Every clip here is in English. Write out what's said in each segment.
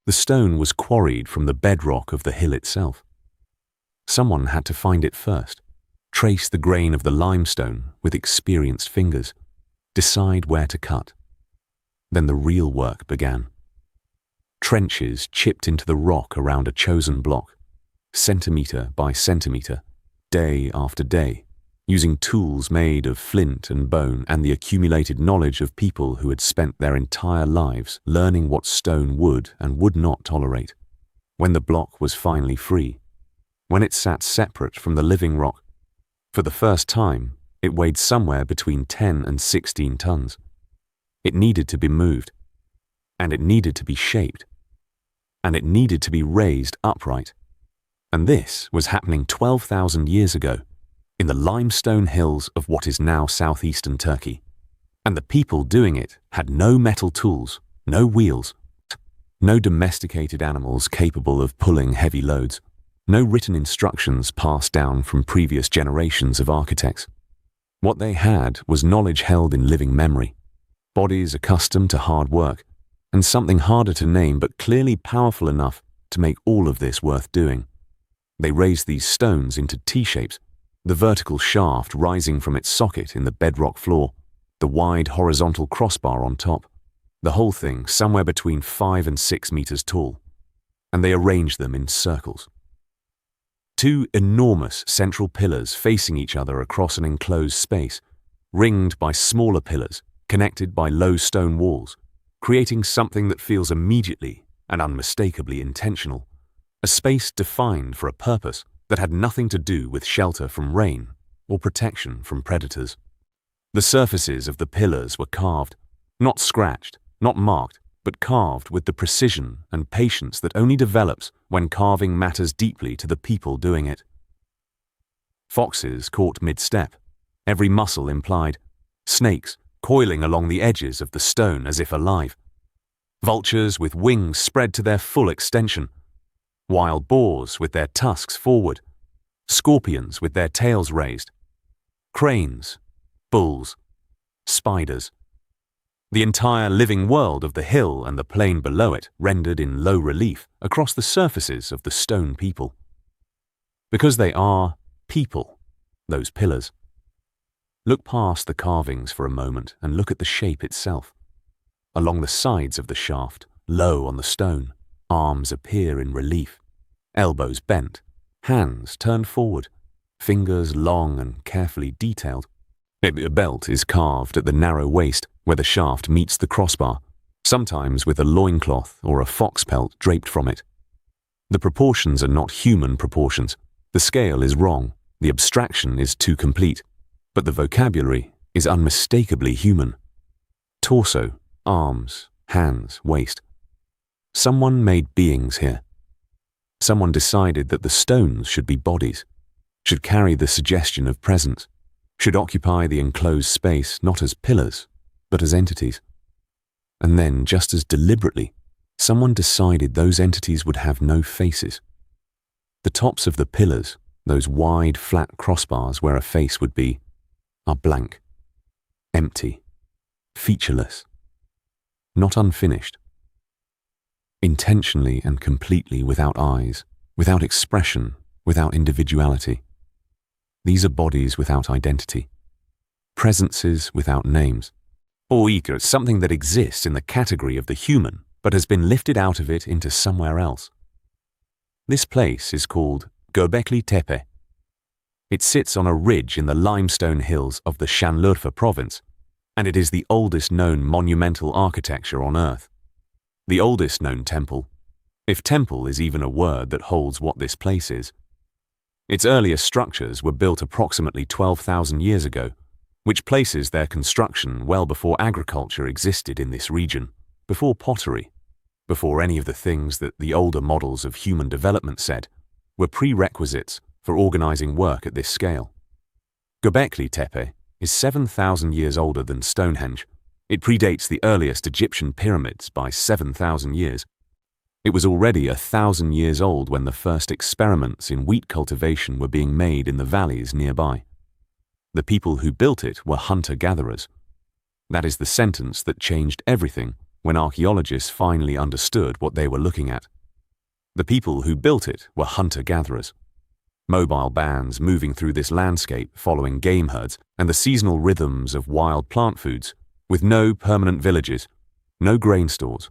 The stone was quarried from the bedrock of the hill itself. Someone had to find it first, trace the grain of the limestone with experienced fingers, decide where to cut. Then the real work began. Trenches chipped into the rock around a chosen block, centimetre by centimetre, day after day, using tools made of flint and bone and the accumulated knowledge of people who had spent their entire lives learning what stone would and would not tolerate. When the block was finally free, when it sat separate from the living rock, for the first time, it weighed somewhere between 10 and 16 tons. It needed to be moved, and it needed to be shaped, and it needed to be raised upright. And this was happening 12,000 years ago, in the limestone hills of what is now southeastern Turkey. And the people doing it had no metal tools, no wheels, no domesticated animals capable of pulling heavy loads, no written instructions passed down from previous generations of architects. What they had was knowledge held in living memory, bodies accustomed to hard work, and something harder to name but clearly powerful enough to make all of this worth doing. They raised these stones into T-shapes, the vertical shaft rising from its socket in the bedrock floor, the wide horizontal crossbar on top, the whole thing somewhere between 5 and 6 meters tall, and they arranged them in circles. 2 enormous central pillars facing each other across an enclosed space, ringed by smaller pillars, connected by low stone walls, creating something that feels immediately and unmistakably intentional, a space defined for a purpose that had nothing to do with shelter from rain or protection from predators. The surfaces of the pillars were carved, not scratched, not marked, but carved with the precision and patience that only develops when carving matters deeply to the people doing it. Foxes caught mid-step, every muscle implied, snakes coiling along the edges of the stone as if alive, vultures with wings spread to their full extension, wild boars with their tusks forward, scorpions with their tails raised, cranes, bulls, spiders. The entire living world of the hill and the plain below it rendered in low relief across the surfaces of the stone people. Because they are people, those pillars. Look past the carvings for a moment and look at the shape itself. Along the sides of the shaft, low on the stone, arms appear in relief, elbows bent, hands turned forward, fingers long and carefully detailed. A belt is carved at the narrow waist where the shaft meets the crossbar, sometimes with a loincloth or a fox pelt draped from it. The proportions are not human proportions. The scale is wrong, the abstraction is too complete, but the vocabulary is unmistakably human. Torso, arms, hands, waist. Someone made beings here. Someone decided that the stones should be bodies, should carry the suggestion of presence, should occupy the enclosed space not as pillars, but as entities. And then, just as deliberately, someone decided those entities would have no faces. The tops of the pillars, those wide, flat crossbars where a face would be, are blank, empty, featureless, not unfinished. Intentionally and completely without eyes, without expression, without individuality. These are bodies without identity, presences without names. Or either something that exists in the category of the human, but has been lifted out of it into somewhere else. This place is called Göbekli Tepe. It sits on a ridge in the limestone hills of the Şanlıurfa province, and it is the oldest known monumental architecture on Earth. The oldest known temple, if temple is even a word that holds what this place is. Its earliest structures were built approximately 12,000 years ago, which places their construction well before agriculture existed in this region, before pottery, before any of the things that the older models of human development said were prerequisites for organizing work at this scale. Göbekli Tepe is 7,000 years older than Stonehenge. It predates the earliest Egyptian pyramids by 7,000 years. It was already 1,000 years old when the first experiments in wheat cultivation were being made in the valleys nearby. The people who built it were hunter-gatherers. That is the sentence that changed everything when archaeologists finally understood what they were looking at. The people who built it were hunter-gatherers. Mobile bands moving through this landscape following game herds and the seasonal rhythms of wild plant foods, with no permanent villages, no grain stores,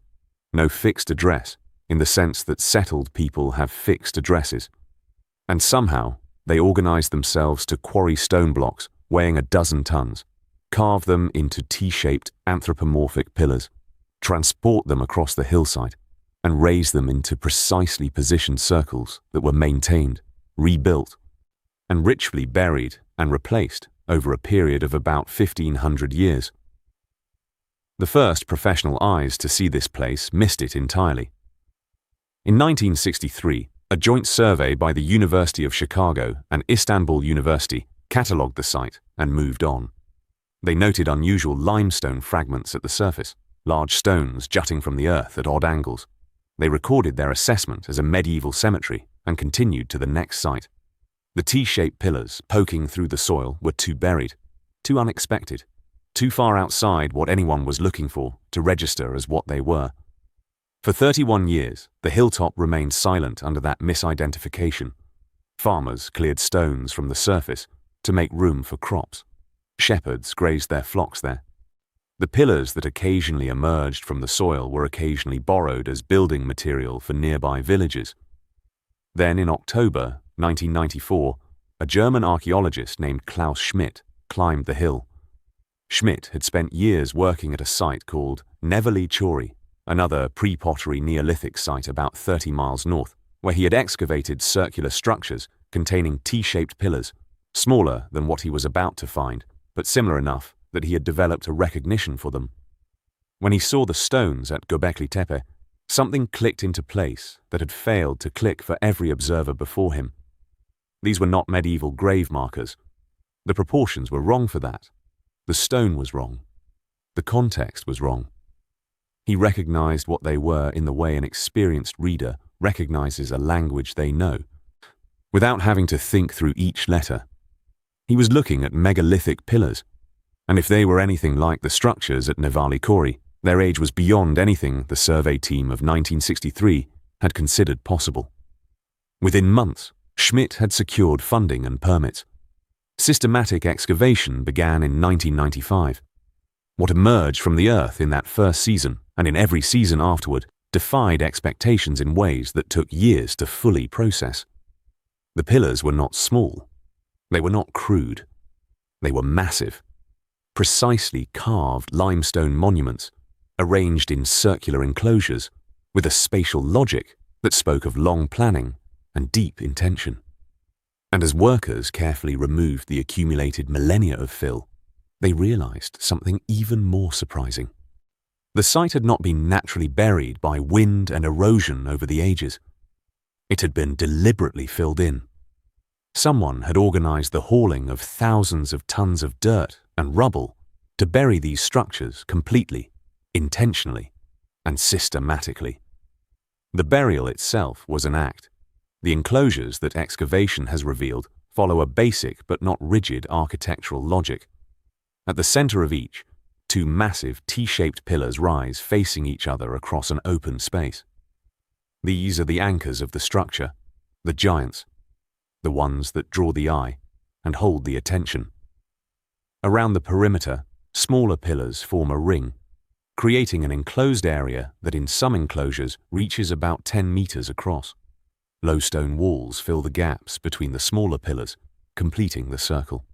no fixed address, in the sense that settled people have fixed addresses. And somehow, they organized themselves to quarry stone blocks weighing 12 tons, carve them into T-shaped anthropomorphic pillars, transport them across the hillside, and raise them into precisely positioned circles that were maintained, rebuilt, and ritually buried and replaced over a period of about 1,500 years. The first professional eyes to see this place missed it entirely. In 1963, a joint survey by the University of Chicago and Istanbul University catalogued the site and moved on. They noted unusual limestone fragments at the surface, large stones jutting from the earth at odd angles. They recorded their assessment as a medieval cemetery and continued to the next site. The T-shaped pillars poking through the soil were too buried, too unexpected, too far outside what anyone was looking for to register as what they were. For 31 years, the hilltop remained silent under that misidentification. Farmers cleared stones from the surface to make room for crops. Shepherds grazed their flocks there. The pillars that occasionally emerged from the soil were occasionally borrowed as building material for nearby villages. Then in October 1994, a German archaeologist named Klaus Schmidt climbed the hill. Schmidt had spent years working at a site called Neverly Chori, another pre-pottery Neolithic site about 30 miles north, where he had excavated circular structures containing T-shaped pillars, smaller than what he was about to find, but similar enough that he had developed a recognition for them. When he saw the stones at Göbekli Tepe, something clicked into place that had failed to click for every observer before him. These were not medieval grave markers. The proportions were wrong for that. The stone was wrong. The context was wrong. He recognized what they were in the way an experienced reader recognizes a language they know, without having to think through each letter. He was looking at megalithic pillars, and if they were anything like the structures at Neverly Chori, their age was beyond anything the survey team of 1963 had considered possible. Within months, Schmidt had secured funding and permits. Systematic excavation began in 1995. What emerged from the earth in that first season, and in every season afterward, defied expectations in ways that took years to fully process. The pillars were not small. They were not crude. They were massive. Precisely carved limestone monuments, arranged in circular enclosures, with a spatial logic that spoke of long planning and deep intention. And as workers carefully removed the accumulated millennia of fill, they realized something even more surprising. The site had not been naturally buried by wind and erosion over the ages. It had been deliberately filled in. Someone had organized the hauling of thousands of tons of dirt and rubble to bury these structures completely, intentionally, and systematically. The burial itself was an act. The enclosures that excavation has revealed follow a basic but not rigid architectural logic. At the center of each, two massive T-shaped pillars rise facing each other across an open space. These are the anchors of the structure, the giants, the ones that draw the eye and hold the attention. Around the perimeter, smaller pillars form a ring, creating an enclosed area that in some enclosures reaches about 10 meters across. Low stone walls fill the gaps between the smaller pillars, completing the circle.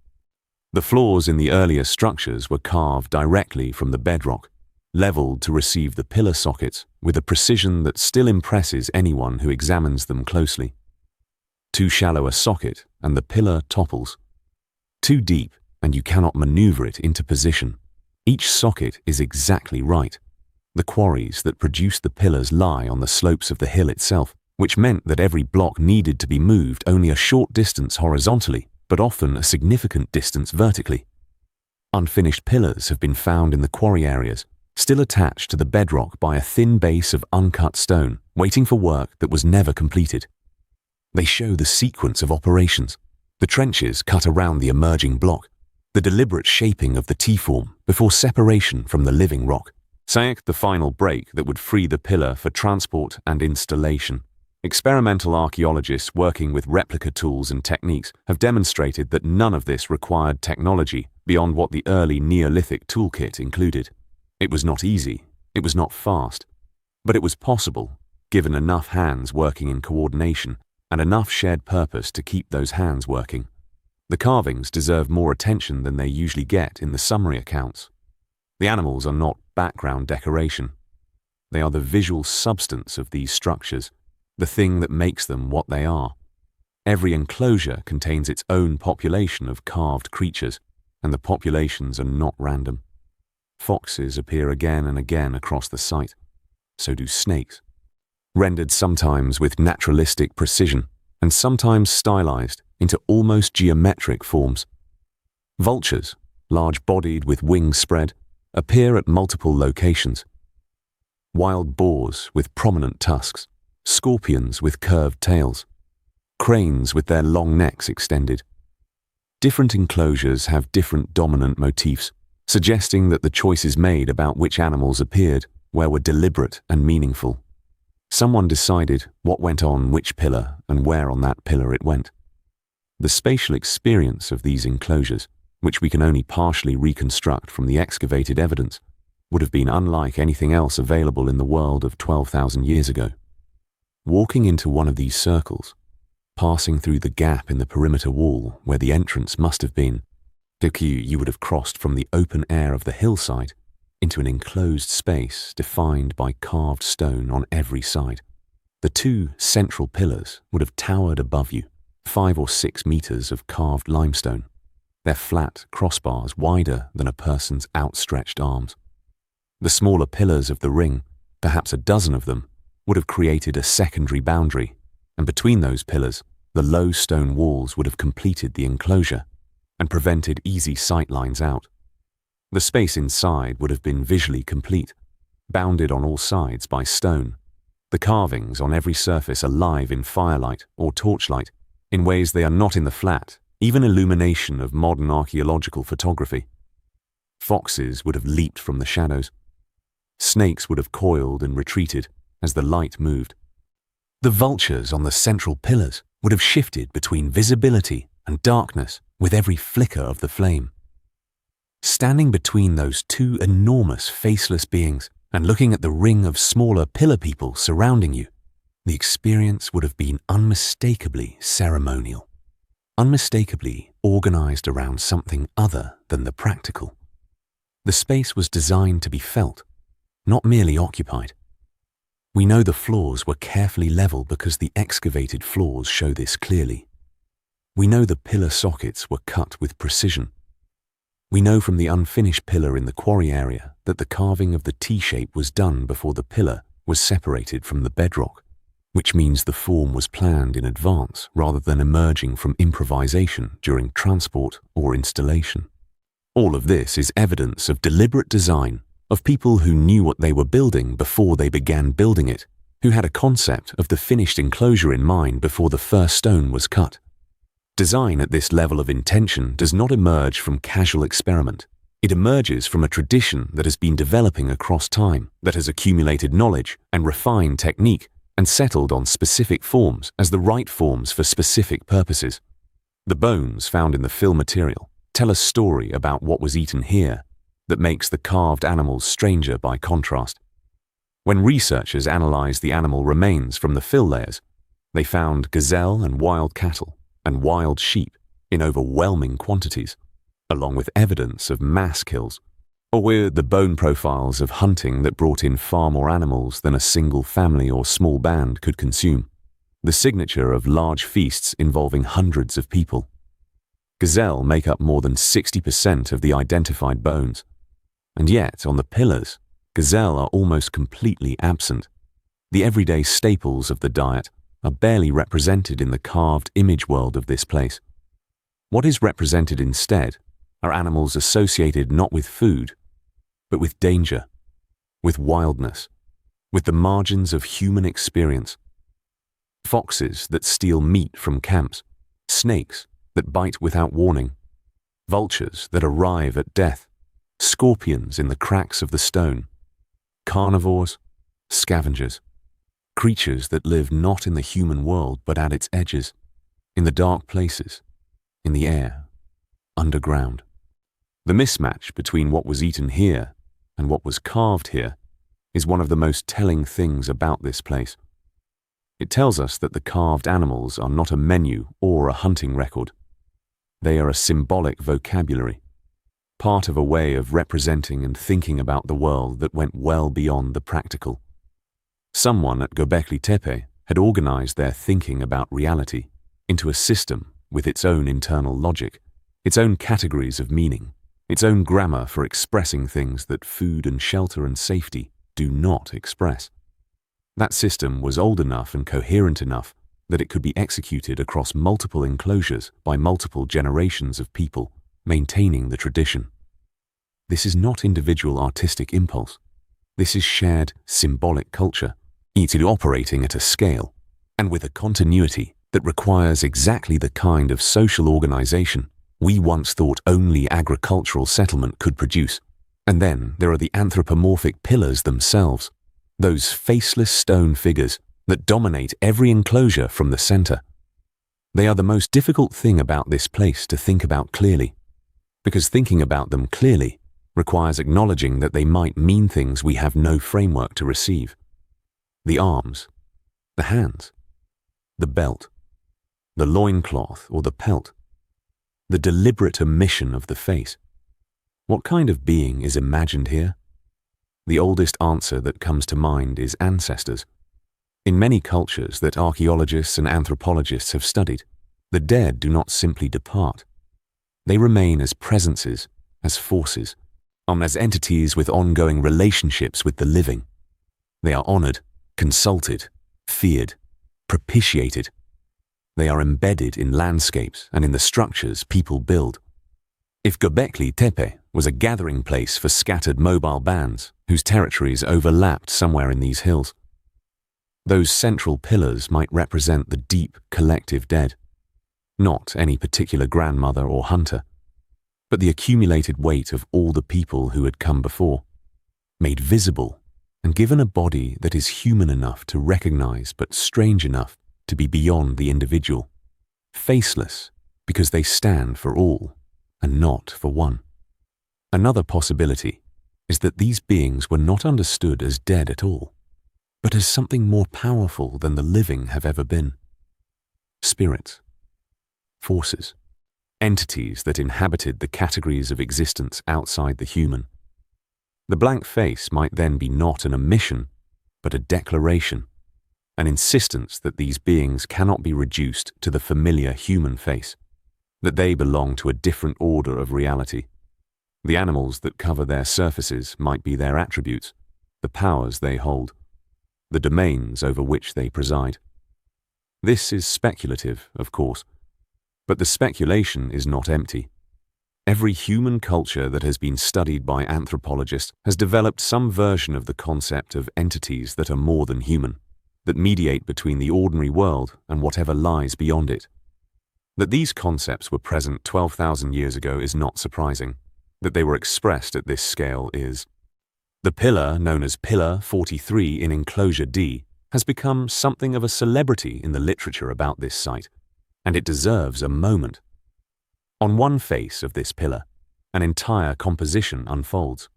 The floors in the earlier structures were carved directly from the bedrock, leveled to receive the pillar sockets with a precision that still impresses anyone who examines them closely. Too shallow a socket and the pillar topples. Too deep and you cannot maneuver it into position. Each socket is exactly right. The quarries that produce the pillars lie on the slopes of the hill itself, which meant that every block needed to be moved only a short distance horizontally, but often a significant distance vertically. Unfinished pillars have been found in the quarry areas, still attached to the bedrock by a thin base of uncut stone, waiting for work that was never completed. They show the sequence of operations, the trenches cut around the emerging block, the deliberate shaping of the T-form before separation from the living rock, saying the final break that would free the pillar for transport and installation. Experimental archaeologists working with replica tools and techniques have demonstrated that none of this required technology beyond what the early Neolithic toolkit included. It was not easy, it was not fast, but it was possible, given enough hands working in coordination and enough shared purpose to keep those hands working. The carvings deserve more attention than they usually get in the summary accounts. The animals are not background decoration. They are the visual substance of these structures, the thing that makes them what they are. Every enclosure contains its own population of carved creatures, and the populations are not random. Foxes appear again and again across the site. So do snakes, rendered sometimes with naturalistic precision and sometimes stylized into almost geometric forms. Vultures, large-bodied with wings spread, appear at multiple locations. Wild boars with prominent tusks, scorpions with curved tails, cranes with their long necks extended. Different enclosures have different dominant motifs, suggesting that the choices made about which animals appeared were deliberate and meaningful. Someone decided what went on which pillar and where on that pillar it went. The spatial experience of these enclosures, which we can only partially reconstruct from the excavated evidence, would have been unlike anything else available in the world of 12,000 years ago. Walking into one of these circles, passing through the gap in the perimeter wall where the entrance must have been, you would have crossed from the open air of the hillside into an enclosed space defined by carved stone on every side. The two central pillars would have towered above you, 5 or 6 meters of carved limestone, their flat crossbars wider than a person's outstretched arms. The smaller pillars of the ring, perhaps a dozen of them, would have created a secondary boundary, and between those pillars, the low stone walls would have completed the enclosure and prevented easy sight lines out. The space inside would have been visually complete, bounded on all sides by stone, the carvings on every surface alive in firelight or torchlight in ways they are not in the flat, even illumination of modern archaeological photography. Foxes would have leaped from the shadows. Snakes would have coiled and retreated as the light moved. The vultures on the central pillars would have shifted between visibility and darkness with every flicker of the flame. Standing between those two enormous faceless beings and looking at the ring of smaller pillar people surrounding you, the experience would have been unmistakably ceremonial, unmistakably organized around something other than the practical. The space was designed to be felt, not merely occupied. We know the floors were carefully level because the excavated floors show this clearly. We know the pillar sockets were cut with precision. We know from the unfinished pillar in the quarry area that the carving of the T-shape was done before the pillar was separated from the bedrock, which means the form was planned in advance rather than emerging from improvisation during transport or installation. All of this is evidence of deliberate design, of people who knew what they were building before they began building it, who had a concept of the finished enclosure in mind before the first stone was cut. Design at this level of intention does not emerge from casual experiment. It emerges from a tradition that has been developing across time, that has accumulated knowledge and refined technique and settled on specific forms as the right forms for specific purposes. The bones found in the fill material tell a story about what was eaten here that makes the carved animals stranger by contrast. When researchers analyzed the animal remains from the fill layers, they found gazelle and wild cattle and wild sheep in overwhelming quantities, along with evidence of mass kills, or with the bone profiles of hunting that brought in far more animals than a single family or small band could consume, the signature of large feasts involving hundreds of people. Gazelle make up more than 60% of the identified bones, and yet on the pillars, gazelle are almost completely absent. The everyday staples of the diet are barely represented in the carved image world of this place. What is represented instead are animals associated not with food, but with danger, with wildness, with the margins of human experience. Foxes that steal meat from camps, snakes that bite without warning, vultures that arrive at death, scorpions in the cracks of the stone. carnivores, scavengers, creatures that live not in the human world but at its edges, in the dark places, in the air, underground. The mismatch between what was eaten here and what was carved here is one of the most telling things about this place. It tells us that the carved animals are not a menu or a hunting record. They are a symbolic vocabulary, part of a way of representing and thinking about the world that went well beyond the practical. Someone at Göbekli Tepe had organized their thinking about reality into a system with its own internal logic, its own categories of meaning, its own grammar for expressing things that food and shelter and safety do not express. That system was old enough and coherent enough that it could be executed across multiple enclosures by multiple generations of people, maintaining the tradition. This is not individual artistic impulse. This is shared symbolic culture, each operating at a scale and with a continuity that requires exactly the kind of social organization we once thought only agricultural settlement could produce. And then there are the anthropomorphic pillars themselves, those faceless stone figures that dominate every enclosure from the center. They are the most difficult thing about this place to think about clearly, because thinking about them clearly requires acknowledging that they might mean things we have no framework to receive. The arms, the hands, the belt, the loincloth or the pelt, the deliberate omission of the face. What kind of being is imagined here? The oldest answer that comes to mind is ancestors. In many cultures that archaeologists and anthropologists have studied, the dead do not simply depart. They remain as presences, as forces, as entities with ongoing relationships with the living. They are honored, consulted, feared, propitiated. They are embedded in landscapes and in the structures people build. If Göbekli Tepe was a gathering place for scattered mobile bands whose territories overlapped somewhere in these hills, those central pillars might represent the deep collective dead, not any particular grandmother or hunter, but the accumulated weight of all the people who had come before, made visible and given a body that is human enough to recognize but strange enough to be beyond the individual, faceless because they stand for all and not for one. Another possibility is that these beings were not understood as dead at all, but as something more powerful than the living have ever been. Spirits, forces, entities that inhabited the categories of existence outside the human. The blank face might then be not an omission, but a declaration, an insistence that these beings cannot be reduced to the familiar human face, that they belong to a different order of reality. The animals that cover their surfaces might be their attributes, the powers they hold, the domains over which they preside. This is speculative, of course, but the speculation is not empty. Every human culture that has been studied by anthropologists has developed some version of the concept of entities that are more than human, that mediate between the ordinary world and whatever lies beyond it. That these concepts were present 12,000 years ago is not surprising. That they were expressed at this scale is. The pillar, known as Pillar 43 in Enclosure D, has become something of a celebrity in the literature about this site, and it deserves a moment. On one face of this pillar, an entire composition unfolds.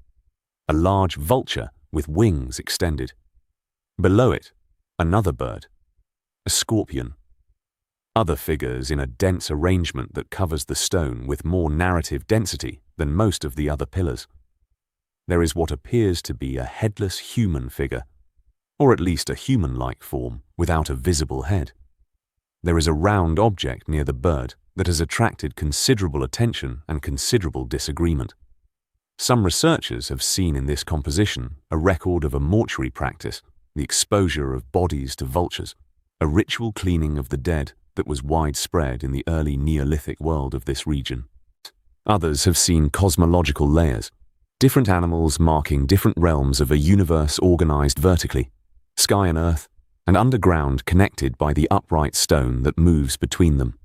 A large vulture with wings extended. Below it, another bird, a scorpion. Other figures in a dense arrangement that covers the stone with more narrative density than most of the other pillars. There is what appears to be a headless human figure, or at least a human-like form without a visible head. There is a round object near the bird that has attracted considerable attention and considerable disagreement. Some researchers have seen in this composition a record of a mortuary practice, the exposure of bodies to vultures, a ritual cleaning of the dead that was widespread in the early Neolithic world of this region. Others have seen cosmological layers, different animals marking different realms of a universe organized vertically, sky and earth, and underground connected by the upright stone that moves between them.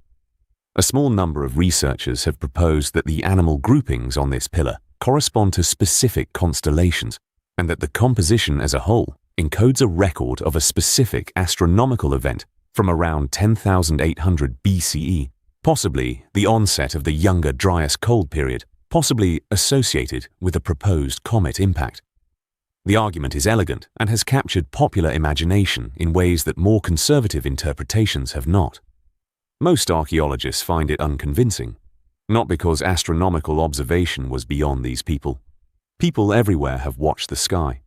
A small number of researchers have proposed that the animal groupings on this pillar correspond to specific constellations, and that the composition as a whole encodes a record of a specific astronomical event from around 10,800 BCE, possibly the onset of the younger Dryas cold period, possibly associated with a proposed comet impact. The argument is elegant and has captured popular imagination in ways that more conservative interpretations have not. Most archaeologists find it unconvincing, not because astronomical observation was beyond these people. People everywhere have watched the sky,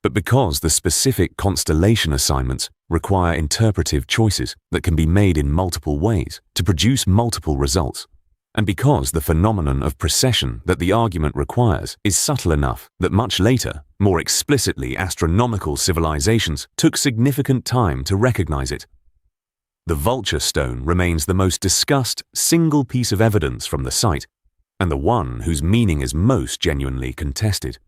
but because the specific constellation assignments require interpretive choices that can be made in multiple ways to produce multiple results, and because the phenomenon of precession that the argument requires is subtle enough that much later, more explicitly astronomical civilizations took significant time to recognize it. The vulture stone remains the most discussed single piece of evidence from the site, and the one whose meaning is most genuinely contested.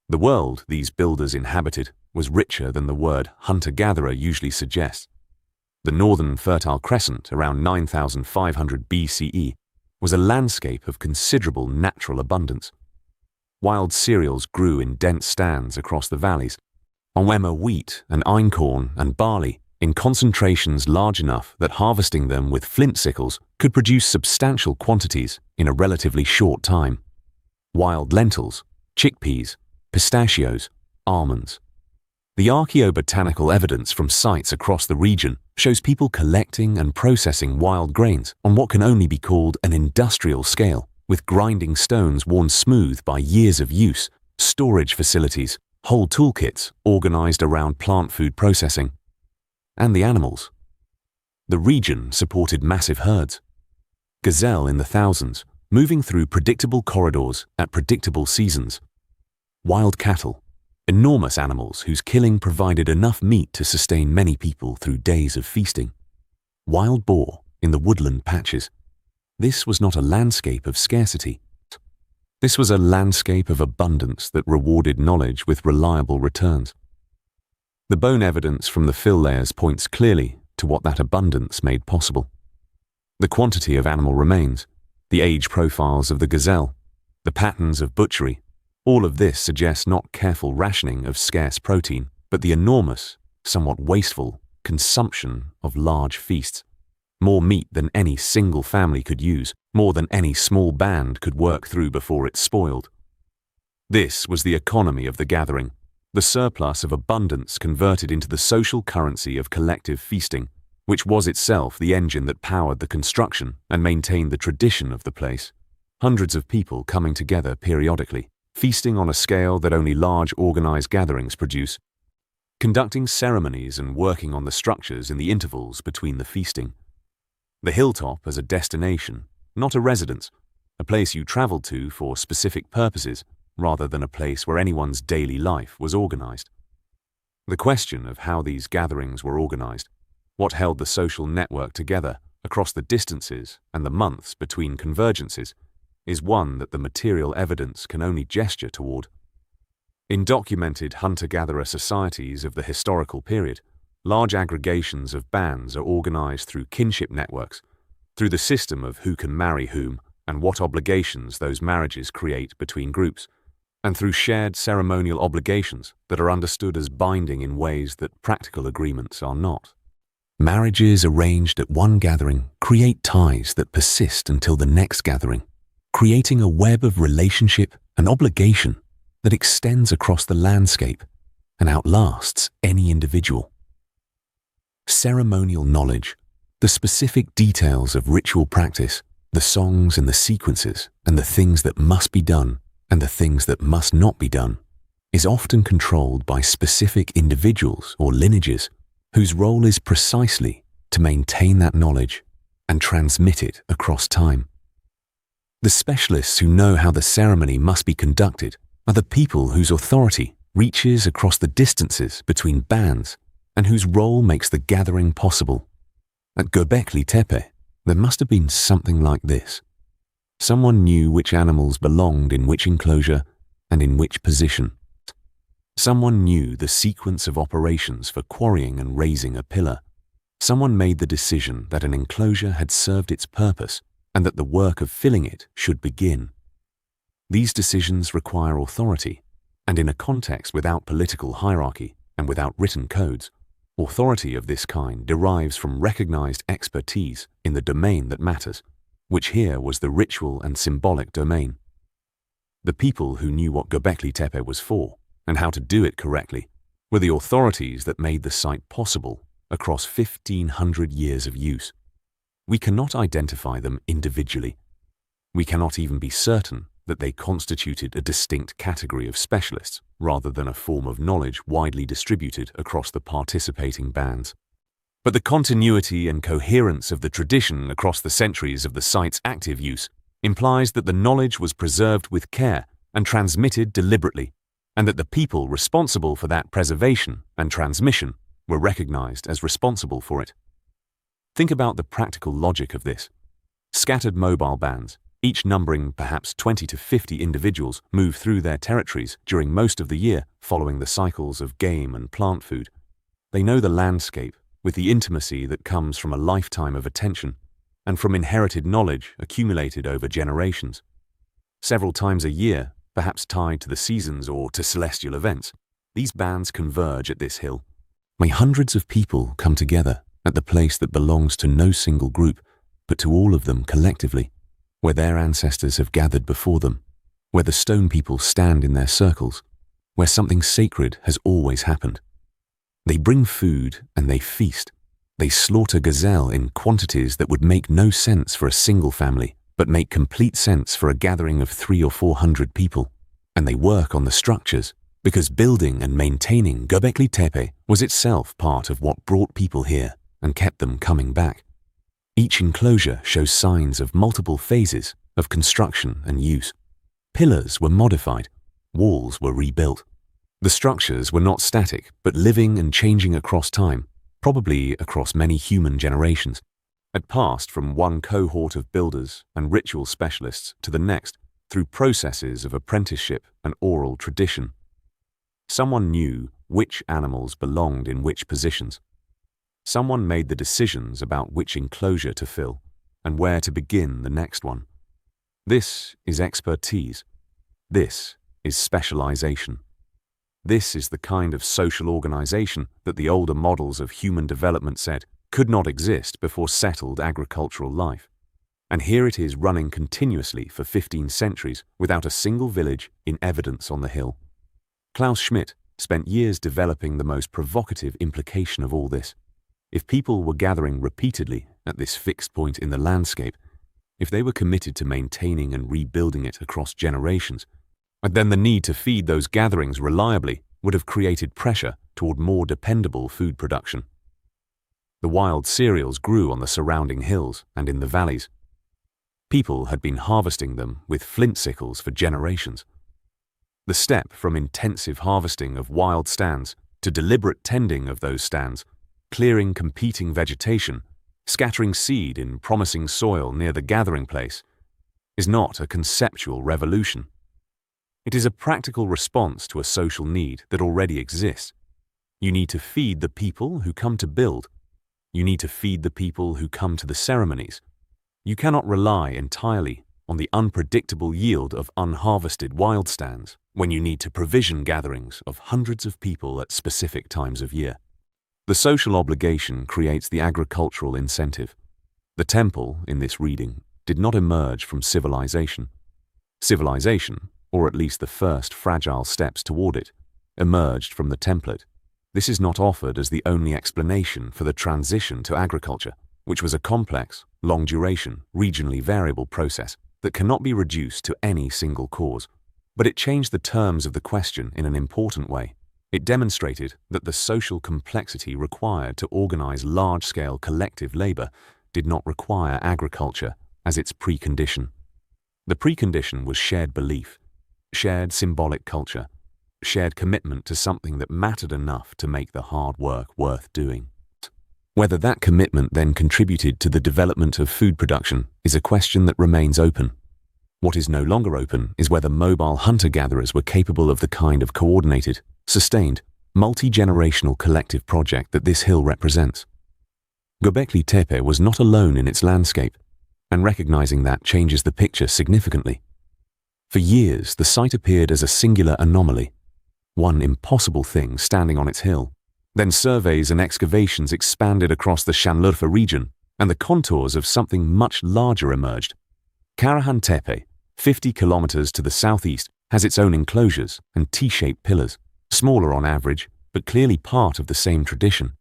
The world these builders inhabited was richer than the word hunter-gatherer usually suggests. The northern Fertile Crescent, around 9,500 BCE, was a landscape of considerable natural abundance. Wild cereals grew in dense stands across the valleys, Onwema wheat and einkorn and barley in concentrations large enough that harvesting them with flint sickles could produce substantial quantities in a relatively short time. Wild lentils, chickpeas, pistachios, almonds. The archaeobotanical evidence from sites across the region shows people collecting and processing wild grains on what can only be called an industrial scale, with grinding stones worn smooth by years of use, storage facilities, whole toolkits organized around plant food processing. And the animals. The region supported massive herds. Gazelle in the thousands, moving through predictable corridors at predictable seasons. Wild cattle. Enormous animals whose killing provided enough meat to sustain many people through days of feasting. Wild boar in the woodland patches. This was not a landscape of scarcity. This was a landscape of abundance that rewarded knowledge with reliable returns. The bone evidence from the fill layers points clearly to what that abundance made possible. The quantity of animal remains, the age profiles of the gazelle, the patterns of butchery, all of this suggests not careful rationing of scarce protein, but the enormous, somewhat wasteful, consumption of large feasts. More meat than any single family could use, more than any small band could work through before it spoiled. This was the economy of the gathering, the surplus of abundance converted into the social currency of collective feasting, which was itself the engine that powered the construction and maintained the tradition of the place. Hundreds of people coming together periodically, feasting on a scale that only large organized gatherings produce, conducting ceremonies and working on the structures in the intervals between the feasting. The hilltop as a destination, not a residence, a place you traveled to for specific purposes, rather than a place where anyone's daily life was organized. The question of how these gatherings were organized, what held the social network together across the distances and the months between convergences, is one that the material evidence can only gesture toward. In documented hunter-gatherer societies of the historical period, large aggregations of bands are organized through kinship networks, through the system of who can marry whom and what obligations those marriages create between groups, and through shared ceremonial obligations that are understood as binding in ways that practical agreements are not. Marriages arranged at one gathering create ties that persist until the next gathering, creating a web of relationship and obligation that extends across the landscape and outlasts any individual. Ceremonial knowledge, the specific details of ritual practice, the songs and the sequences and the things that must be done and the things that must not be done, is often controlled by specific individuals or lineages whose role is precisely to maintain that knowledge and transmit it across time. The specialists who know how the ceremony must be conducted are the people whose authority reaches across the distances between bands and whose role makes the gathering possible. At Göbekli Tepe, there must have been something like this. Someone knew which animals belonged in which enclosure and in which position. Someone knew the sequence of operations for quarrying and raising a pillar. Someone made the decision that an enclosure had served its purpose and that the work of filling it should begin. These decisions require authority, And in a context without political hierarchy and without written codes, authority of this kind derives from recognized expertise in the domain that matters, which here was the ritual and symbolic domain. The people who knew what Göbekli Tepe was for and how to do it correctly were the authorities that made the site possible across 1,500 years of use. We cannot identify them individually. We cannot even be certain that they constituted a distinct category of specialists rather than a form of knowledge widely distributed across the participating bands. But the continuity and coherence of the tradition across the centuries of the site's active use implies that the knowledge was preserved with care and transmitted deliberately, and that the people responsible for that preservation and transmission were recognized as responsible for it. Think about the practical logic of this. Scattered mobile bands, each numbering perhaps 20 to 50 individuals, move through their territories during most of the year following the cycles of game and plant food. They know the landscape with the intimacy that comes from a lifetime of attention and from inherited knowledge accumulated over generations. Several times a year, perhaps tied to the seasons or to celestial events, these bands converge at this hill. May hundreds of people come together at the place that belongs to no single group, but to all of them collectively, where their ancestors have gathered before them, where the stone people stand in their circles, where something sacred has always happened. They bring food and they feast. They slaughter gazelle in quantities that would make no sense for a single family, but make complete sense for a gathering of 300 or 400 people. And they work on the structures, because building and maintaining Göbekli Tepe was itself part of what brought people here and kept them coming back. Each enclosure shows signs of multiple phases of construction and use. Pillars were modified, walls were rebuilt. The structures were not static, but living and changing across time, probably across many human generations. It passed from one cohort of builders and ritual specialists to the next through processes of apprenticeship and oral tradition. Someone knew which animals belonged in which positions. Someone made the decisions about which enclosure to fill and where to begin the next one. This is expertise. This is specialization. This is the kind of social organization that the older models of human development said could not exist before settled agricultural life. And here it is running continuously for 15 centuries without a single village in evidence on the hill. Klaus Schmidt spent years developing the most provocative implication of all this. If people were gathering repeatedly at this fixed point in the landscape, if they were committed to maintaining and rebuilding it across generations, then the need to feed those gatherings reliably would have created pressure toward more dependable food production. The wild cereals grew on the surrounding hills and in the valleys. People had been harvesting them with flint sickles for generations. The step from intensive harvesting of wild stands to deliberate tending of those stands, clearing competing vegetation, scattering seed in promising soil near the gathering place, is not a conceptual revolution. It is a practical response to a social need that already exists. You need to feed the people who come to build. You need to feed the people who come to the ceremonies. You cannot rely entirely on the unpredictable yield of unharvested wild stands when you need to provision gatherings of hundreds of people at specific times of year. The social obligation creates the agricultural incentive. The temple, in this reading, did not emerge from civilization. Civilization, or at least the first fragile steps toward it, emerged from the template. This is not offered as the only explanation for the transition to agriculture, which was a complex, long-duration, regionally variable process that cannot be reduced to any single cause. But it changed the terms of the question in an important way. It demonstrated that the social complexity required to organize large-scale collective labor did not require agriculture as its precondition. The precondition was shared belief, shared symbolic culture, shared commitment to something that mattered enough to make the hard work worth doing. Whether that commitment then contributed to the development of food production is a question that remains open. What is no longer open is whether mobile hunter-gatherers were capable of the kind of coordinated, sustained, multi-generational collective project that this hill represents. Göbekli Tepe was not alone in its landscape, and recognizing that changes the picture significantly. For years, the site appeared as a singular anomaly, one impossible thing standing on its hill. Then surveys and excavations expanded across the Şanlıurfa region, and the contours of something much larger emerged. Karahan Tepe, 50 kilometers to the southeast, has its own enclosures and T-shaped pillars, smaller on average, but clearly part of the same tradition.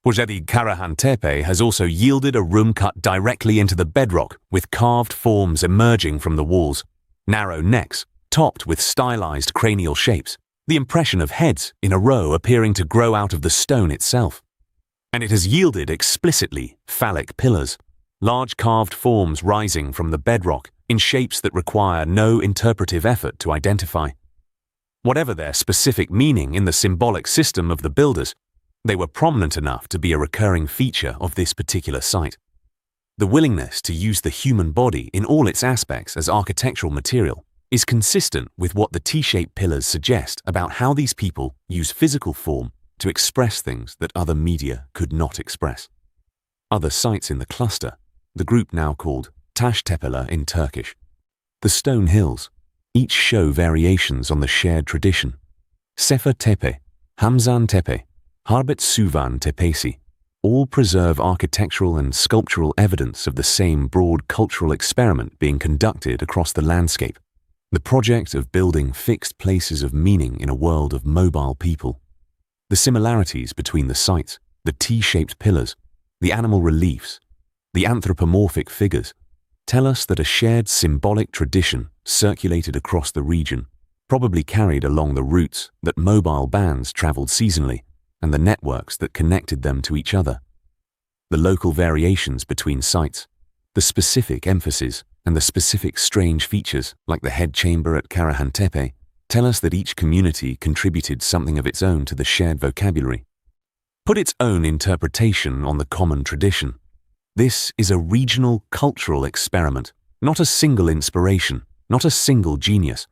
Ujedi Karahan Tepe has also yielded a room cut directly into the bedrock, with carved forms emerging from the walls, narrow necks, topped with stylized cranial shapes, the impression of heads in a row appearing to grow out of the stone itself. And it has yielded explicitly phallic pillars, large carved forms rising from the bedrock in shapes that require no interpretive effort to identify. Whatever their specific meaning in the symbolic system of the builders, they were prominent enough to be a recurring feature of this particular site. The willingness to use the human body in all its aspects as architectural material is consistent with what the T-shaped pillars suggest about how these people use physical form to express things that other media could not express. Other sites in the cluster, the group now called Taştepeler in Turkish. The stone hills, each show variations on the shared tradition. Sefer Tepe, Hamzan Tepe, Harbet Suvan Tepesi, all preserve architectural and sculptural evidence of the same broad cultural experiment being conducted across the landscape, the project of building fixed places of meaning in a world of mobile people. The similarities between the sites, the T-shaped pillars, the animal reliefs, the anthropomorphic figures, tell us that a shared symbolic tradition circulated across the region, probably carried along the routes that mobile bands traveled seasonally and the networks that connected them to each other. The local variations between sites, the specific emphasis and the specific strange features like the head chamber at Karahan Tepe tell us that each community contributed something of its own to the shared vocabulary, put its own interpretation on the common tradition. This is a regional cultural experiment, not a single inspiration, not a single genius.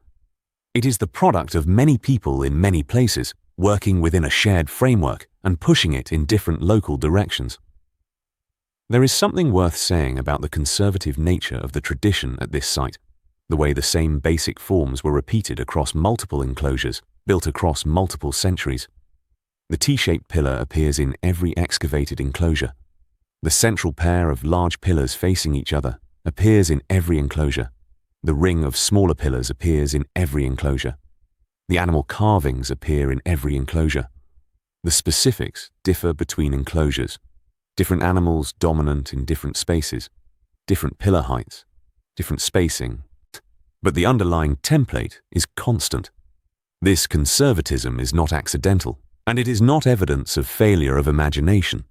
It is the product of many people in many places, working within a shared framework and pushing it in different local directions. There is something worth saying about the conservative nature of the tradition at this site, the way the same basic forms were repeated across multiple enclosures, built across multiple centuries. The T-shaped pillar appears in every excavated enclosure. The central pair of large pillars facing each other appears in every enclosure. The ring of smaller pillars appears in every enclosure. The animal carvings appear in every enclosure. The specifics differ between enclosures. Different animals dominant in different spaces, different pillar heights, different spacing. But the underlying template is constant. This conservatism is not accidental, and it is not evidence of failure of imagination.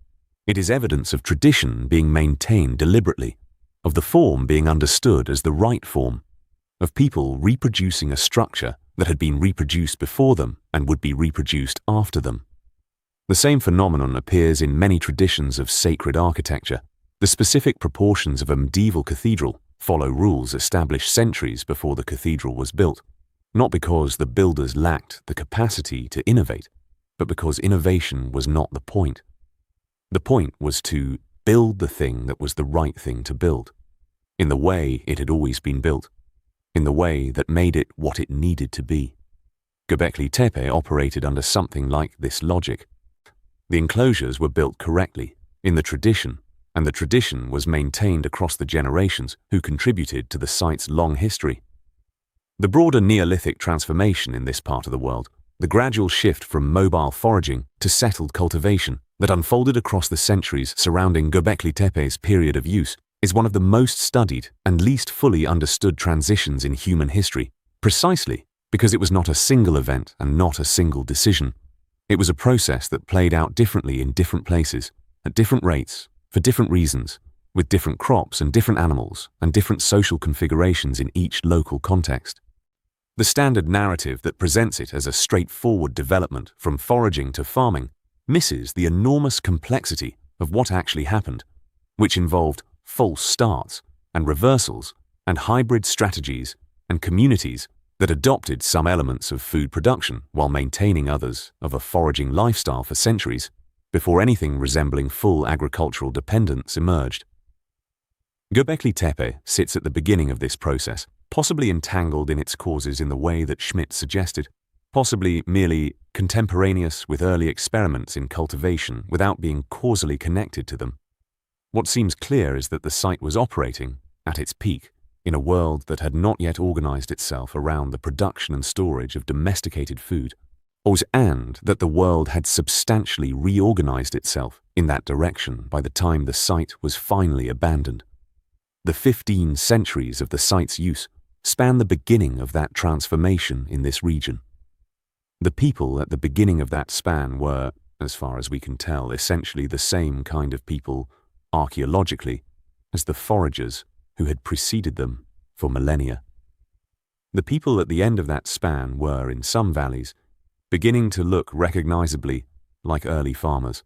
It is evidence of tradition being maintained deliberately, of the form being understood as the right form, of people reproducing a structure that had been reproduced before them and would be reproduced after them. The same phenomenon appears in many traditions of sacred architecture. The specific proportions of a medieval cathedral follow rules established centuries before the cathedral was built, not because the builders lacked the capacity to innovate, but because innovation was not the point. The point was to build the thing that was the right thing to build, in the way it had always been built, in the way that made it what it needed to be. Göbekli Tepe operated under something like this logic. The enclosures were built correctly, in the tradition, and the tradition was maintained across the generations who contributed to the site's long history. The broader Neolithic transformation in this part of the world, the gradual shift from mobile foraging to settled cultivation that unfolded across the centuries surrounding Göbekli Tepe's period of use, is one of the most studied and least fully understood transitions in human history, precisely because it was not a single event and not a single decision. It was a process that played out differently in different places, at different rates, for different reasons, with different crops and different animals and different social configurations in each local context. The standard narrative that presents it as a straightforward development from foraging to farming misses the enormous complexity of what actually happened, which involved false starts and reversals and hybrid strategies and communities that adopted some elements of food production while maintaining others of a foraging lifestyle for centuries before anything resembling full agricultural dependence emerged. Göbekli Tepe sits at the beginning of this process, possibly entangled in its causes in the way that Schmidt suggested. possibly merely contemporaneous with early experiments in cultivation without being causally connected to them. What seems clear is that the site was operating, at its peak, in a world that had not yet organized itself around the production and storage of domesticated food, and that the world had substantially reorganized itself in that direction by the time the site was finally abandoned. The 15 centuries of the site's use span the beginning of that transformation in this region. The people at the beginning of that span were, as far as we can tell, essentially the same kind of people, archaeologically, as the foragers who had preceded them for millennia. The people at the end of that span were, in some valleys, beginning to look recognizably like early farmers.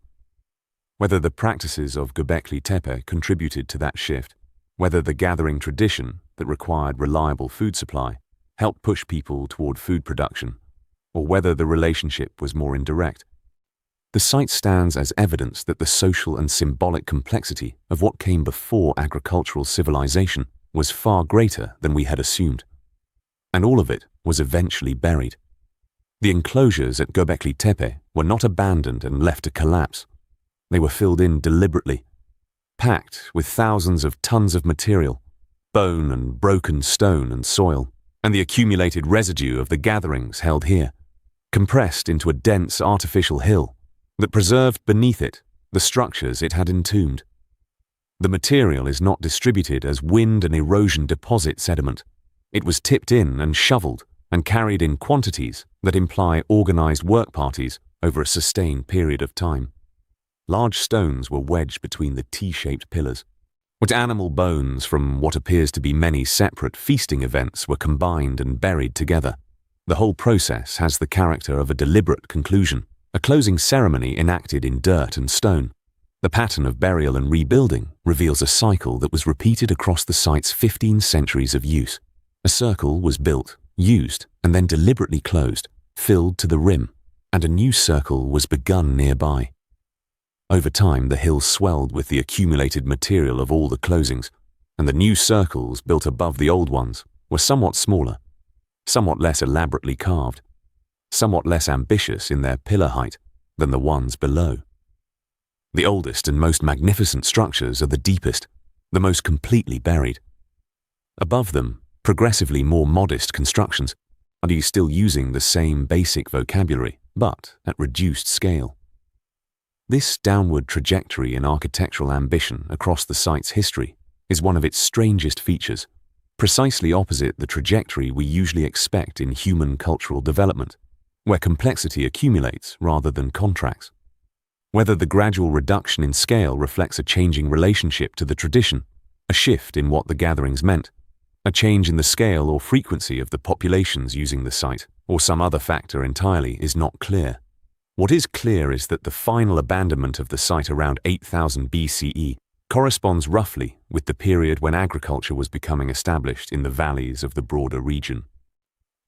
Whether the practices of Göbekli Tepe contributed to that shift, whether the gathering tradition that required reliable food supply helped push people toward food production, or whether the relationship was more indirect, the site stands as evidence that the social and symbolic complexity of what came before agricultural civilization was far greater than we had assumed. And all of it was eventually buried. The enclosures at Göbekli Tepe were not abandoned and left to collapse. They were filled in deliberately, packed with thousands of tons of material, bone and broken stone and soil, and the accumulated residue of the gatherings held here, compressed into a dense artificial hill that preserved beneath it the structures it had entombed. The material is not distributed as wind and erosion deposit sediment. It was tipped in and shoveled and carried in quantities that imply organized work parties over a sustained period of time. Large stones were wedged between the T-shaped pillars, which animal bones from what appears to be many separate feasting events were combined and buried together. The whole process has the character of a deliberate conclusion, a closing ceremony enacted in dirt and stone. The pattern of burial and rebuilding reveals a cycle that was repeated across the site's 15 centuries of use. A circle was built, used, and then deliberately closed, filled to the rim, and a new circle was begun nearby. Over time, the hill swelled with the accumulated material of all the closings, and the new circles built above the old ones were somewhat smaller, somewhat less elaborately carved, somewhat less ambitious in their pillar height than the ones below. The oldest and most magnificent structures are the deepest, the most completely buried. Above them, progressively more modest constructions are still using the same basic vocabulary, but at reduced scale. This downward trajectory in architectural ambition across the site's history is one of its strangest features, precisely opposite the trajectory we usually expect in human cultural development, where complexity accumulates rather than contracts. Whether the gradual reduction in scale reflects a changing relationship to the tradition, a shift in what the gatherings meant, a change in the scale or frequency of the populations using the site, or some other factor entirely, is not clear. What is clear is that the final abandonment of the site around 8000 BCE corresponds roughly with the period when agriculture was becoming established in the valleys of the broader region.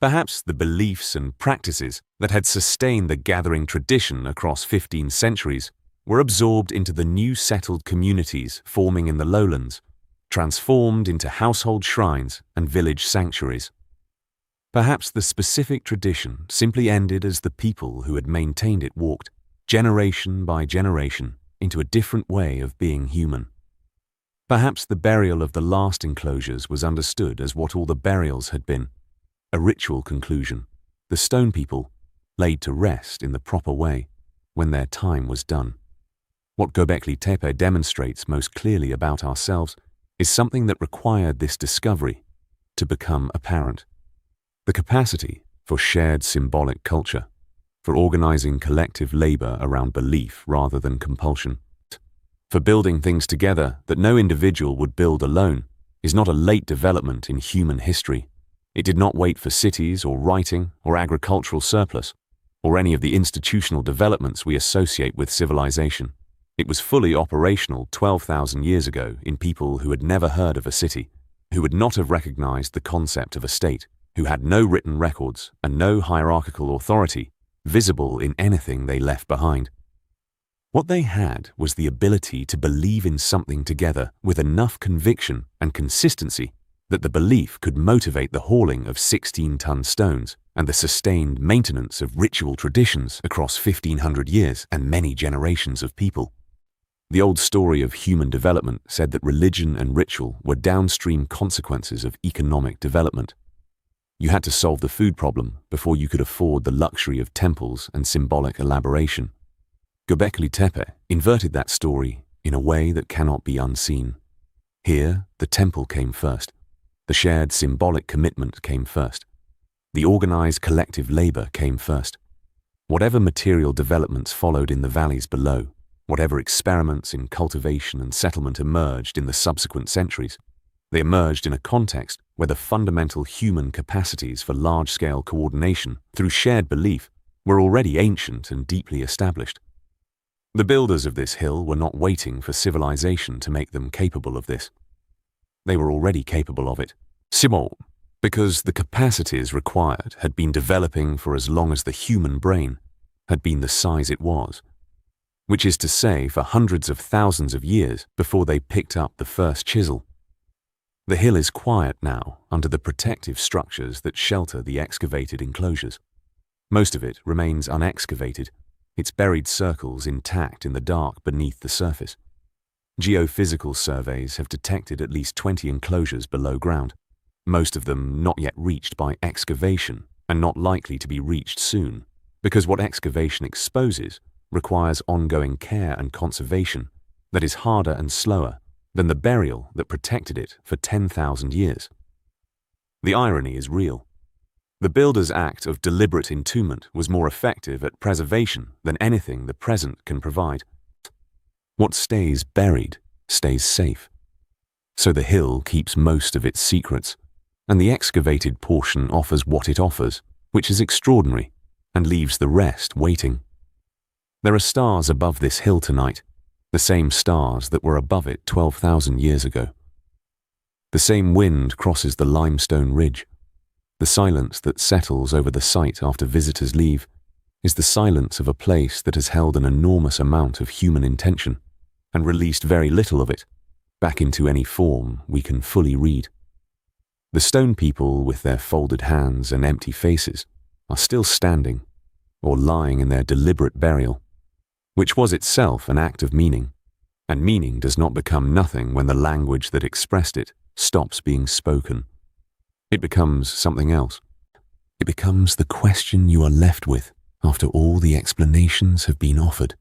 Perhaps the beliefs and practices that had sustained the gathering tradition across 15 centuries were absorbed into the new settled communities forming in the lowlands, transformed into household shrines and village sanctuaries. Perhaps the specific tradition simply ended as the people who had maintained it walked, generation by generation, into a different way of being human. Perhaps the burial of the last enclosures was understood as what all the burials had been, a ritual conclusion, the stone people laid to rest in the proper way when their time was done. What Göbekli Tepe demonstrates most clearly about ourselves is something that required this discovery to become apparent. The capacity for shared symbolic culture, for organizing collective labor around belief rather than compulsion, for building things together that no individual would build alone, is not a late development in human history. It did not wait for cities or writing or agricultural surplus, or any of the institutional developments we associate with civilization. It was fully operational 12,000 years ago in people who had never heard of a city, who would not have recognized the concept of a state, who had no written records and no hierarchical authority visible in anything they left behind. What they had was the ability to believe in something together with enough conviction and consistency that the belief could motivate the hauling of 16-ton stones and the sustained maintenance of ritual traditions across 1,500 years and many generations of people. The old story of human development said that religion and ritual were downstream consequences of economic development. You had to solve the food problem before you could afford the luxury of temples and symbolic elaboration. Göbekli Tepe inverted that story in a way that cannot be unseen. Here, the temple came first. The shared symbolic commitment came first. The organized collective labor came first. Whatever material developments followed in the valleys below, whatever experiments in cultivation and settlement emerged in the subsequent centuries, they emerged in a context where the fundamental human capacities for large-scale coordination through shared belief were already ancient and deeply established. The builders of this hill were not waiting for civilization to make them capable of this. They were already capable of it. Simon, because the capacities required had been developing for as long as the human brain had been the size it was, which is to say for hundreds of thousands of years before they picked up the first chisel. The hill is quiet now under the protective structures that shelter the excavated enclosures. Most of it remains unexcavated, its buried circles intact in the dark beneath the surface. Geophysical surveys have detected at least 20 enclosures below ground, most of them not yet reached by excavation and not likely to be reached soon, because what excavation exposes requires ongoing care and conservation that is harder and slower than the burial that protected it for 10,000 years. The irony is real. The builder's act of deliberate entombment was more effective at preservation than anything the present can provide. What stays buried stays safe. So the hill keeps most of its secrets, and the excavated portion offers what it offers, which is extraordinary, and leaves the rest waiting. There are stars above this hill tonight, the same stars that were above it 12,000 years ago. The same wind crosses the limestone ridge. The silence that settles over the site after visitors leave is the silence of a place that has held an enormous amount of human intention and released very little of it back into any form we can fully read. The stone people with their folded hands and empty faces are still standing or lying in their deliberate burial, which was itself an act of meaning, and meaning does not become nothing when the language that expressed it stops being spoken. It becomes something else. It becomes the question you are left with after all the explanations have been offered.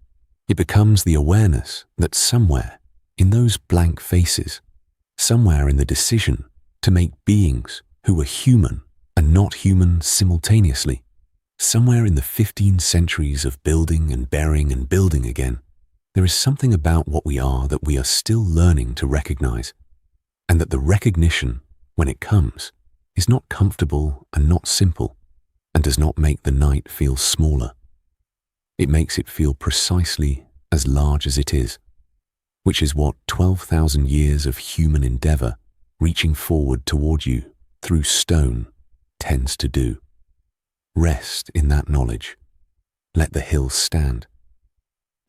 It becomes the awareness that somewhere in those blank faces, somewhere in the decision to make beings who were human and not human simultaneously, somewhere in the 15 centuries of building and burying and building again, there is something about what we are that we are still learning to recognize, and that the recognition, when it comes, is not comfortable and not simple, and does not make the night feel smaller. It makes it feel precisely as large as it is, which is what 12,000 years of human endeavor reaching forward toward you through stone tends to do. Rest in that knowledge. Let the hills stand.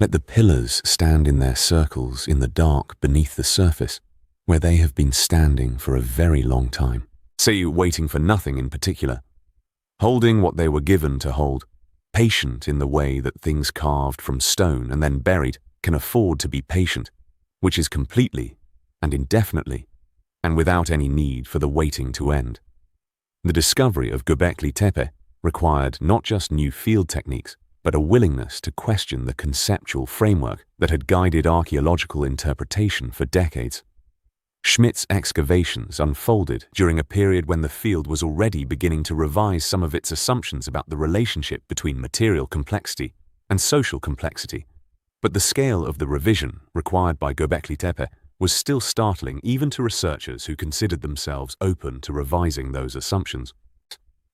Let the pillars stand in their circles in the dark beneath the surface, where they have been standing for a very long time. Say you waiting for nothing in particular, holding what they were given to hold, patient in the way that things carved from stone and then buried can afford to be patient, which is completely and indefinitely, and without any need for the waiting to end. The discovery of Göbekli Tepe required not just new field techniques, but a willingness to question the conceptual framework that had guided archaeological interpretation for decades. Schmidt's excavations unfolded during a period when the field was already beginning to revise some of its assumptions about the relationship between material complexity and social complexity, but the scale of the revision required by Göbekli Tepe was still startling even to researchers who considered themselves open to revising those assumptions.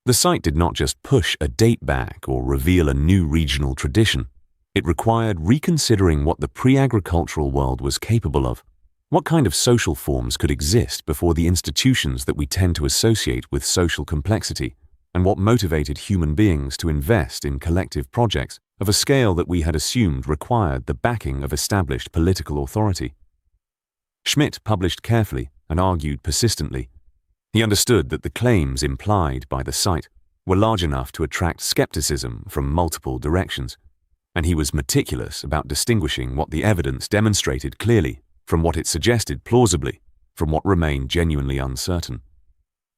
The site did not just push a date back or reveal a new regional tradition. It required reconsidering what the pre-agricultural world was capable of. What kind of social forms could exist before the institutions that we tend to associate with social complexity, and what motivated human beings to invest in collective projects of a scale that we had assumed required the backing of established political authority. Schmidt published carefully and argued persistently, He understood that the claims implied by the site were large enough to attract skepticism from multiple directions, and he was meticulous about distinguishing what the evidence demonstrated clearly from what it suggested plausibly, from what remained genuinely uncertain.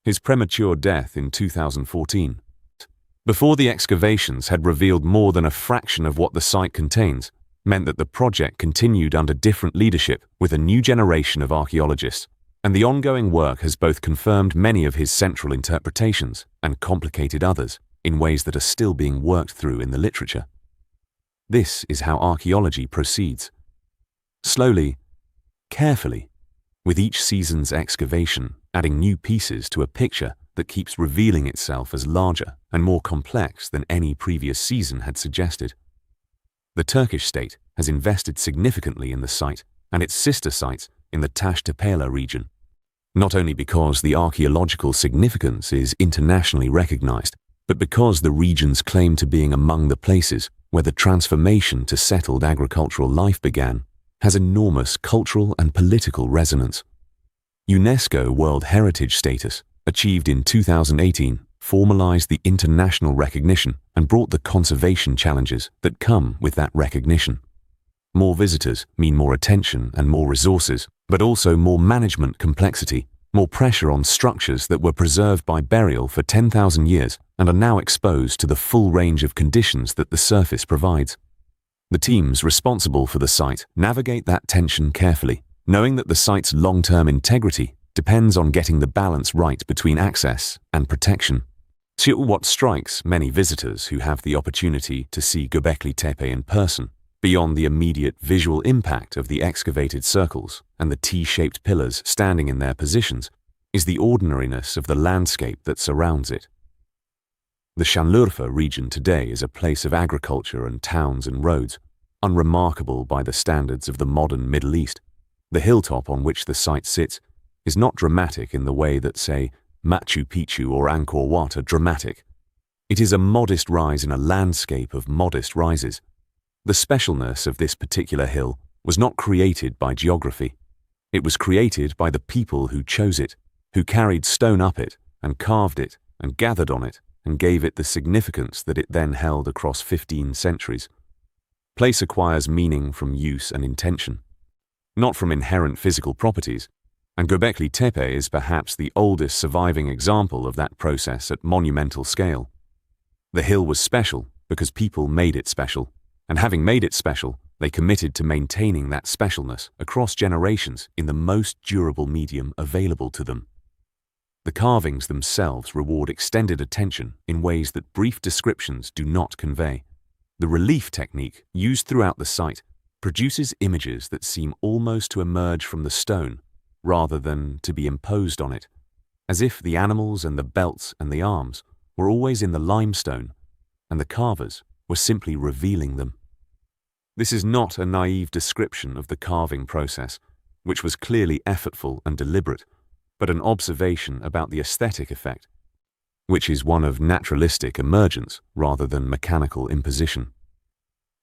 His premature death in 2014, before the excavations had revealed more than a fraction of what the site contains, meant that the project continued under different leadership with a new generation of archaeologists, and the ongoing work has both confirmed many of his central interpretations and complicated others in ways that are still being worked through in the literature. This is how archaeology proceeds. Slowly, carefully, with each season's excavation adding new pieces to a picture that keeps revealing itself as larger and more complex than any previous season had suggested. The Turkish state has invested significantly in the site and its sister sites in the Taş-Tepeler region, not only because the archaeological significance is internationally recognized, but because the region's claim to being among the places where the transformation to settled agricultural life began has enormous cultural and political resonance. UNESCO World Heritage status, achieved in 2018, formalized the international recognition and brought the conservation challenges that come with that recognition. More visitors mean more attention and more resources, but also more management complexity, more pressure on structures that were preserved by burial for 10,000 years and are now exposed to the full range of conditions that the surface provides. The teams responsible for the site navigate that tension carefully, knowing that the site's long-term integrity depends on getting the balance right between access and protection. What strikes many visitors who have the opportunity to see Göbekli Tepe in person, beyond the immediate visual impact of the excavated circles and the T-shaped pillars standing in their positions, is the ordinariness of the landscape that surrounds it. The Şanlıurfa region today is a place of agriculture and towns and roads, unremarkable by the standards of the modern Middle East. The hilltop on which the site sits is not dramatic in the way that, say, Machu Picchu or Angkor Wat are dramatic. It is a modest rise in a landscape of modest rises. The specialness of this particular hill was not created by geography. It was created by the people who chose it, who carried stone up it and carved it and gathered on it and gave it the significance that it then held across 15 centuries. Place acquires meaning from use and intention, not from inherent physical properties, and Göbekli Tepe is perhaps the oldest surviving example of that process at monumental scale. The hill was special because people made it special, and having made it special, they committed to maintaining that specialness across generations in the most durable medium available to them. The carvings themselves reward extended attention in ways that brief descriptions do not convey. The relief technique used throughout the site produces images that seem almost to emerge from the stone rather than to be imposed on it, as if the animals and the belts and the arms were always in the limestone and the carvers were simply revealing them. This is not a naive description of the carving process, which was clearly effortful and deliberate, but an observation about the aesthetic effect, which is one of naturalistic emergence rather than mechanical imposition.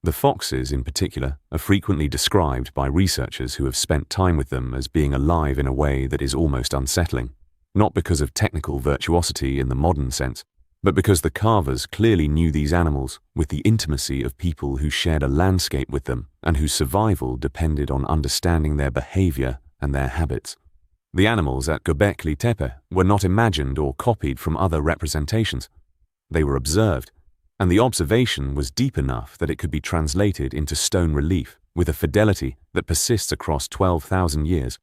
The foxes, in particular, are frequently described by researchers who have spent time with them as being alive in a way that is almost unsettling, not because of technical virtuosity in the modern sense, but because the carvers clearly knew these animals with the intimacy of people who shared a landscape with them and whose survival depended on understanding their behavior and their habits. The animals at Göbekli Tepe were not imagined or copied from other representations. They were observed, and the observation was deep enough that it could be translated into stone relief with a fidelity that persists across 12,000 years.